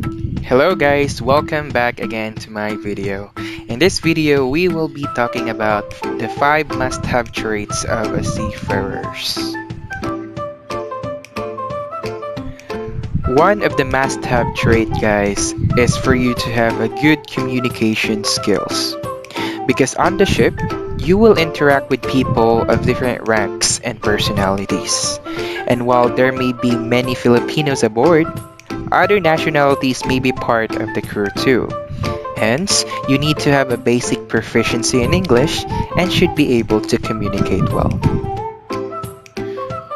Hello guys, welcome back again to my video. In this video, we will be talking about the 5 must-have traits of a seafarers. One of the must-have trait, guys, is for you to have a good communication skills. Because on the ship, you will interact with people of different ranks and personalities. And while there may be many Filipinos aboard, other nationalities may be part of the crew too. Hence, you need to have a basic proficiency in English and should be able to communicate well.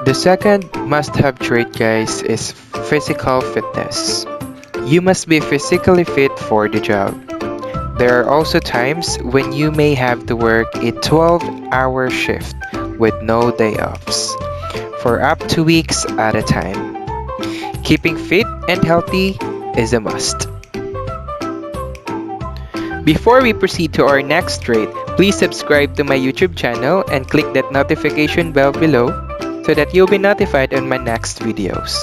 The second must-have trait, guys, is physical fitness. You must be physically fit for the job. There are also times when you may have to work a 12-hour shift with no day offs for up to weeks at a time. Keeping fit and healthy is a must. Before we proceed to our next trait, please subscribe to my YouTube channel and click that notification bell below so that you'll be notified on my next videos.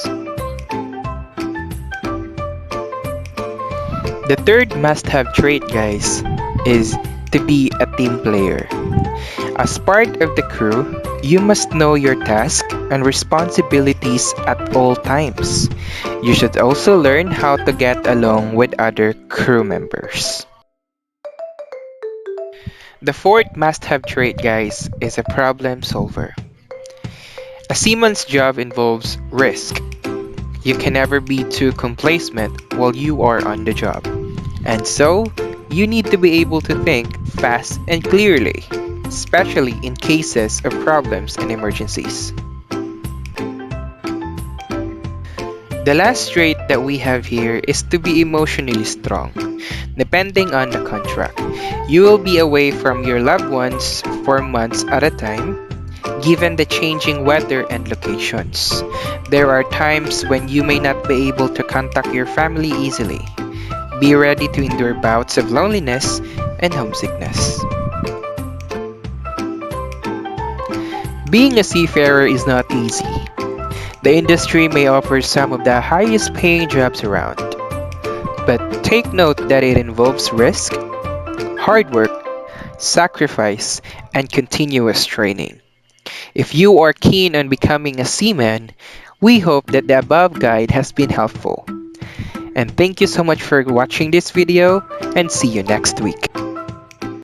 The third must-have trait, guys, is to be a team player. As part of the crew, you must know your task and responsibilities at all times. You should also learn how to get along with other crew members. The fourth must-have trait, guys, is a problem solver. A seaman's job involves risk. You can never be too complacent while you are on the job. And so, you need to be able to think fast and clearly, especially in cases of problems and emergencies. The last trait that we have here is to be emotionally strong. Depending on the contract, you will be away from your loved ones for months at a time, given the changing weather and locations. There are times when you may not be able to contact your family easily. Be ready to endure bouts of loneliness and homesickness. Being a seafarer is not easy. The industry may offer some of the highest paying jobs around. But take note that it involves risk, hard work, sacrifice, and continuous training. If you are keen on becoming a seaman, we hope that the above guide has been helpful. And thank you so much for watching this video and see you next week.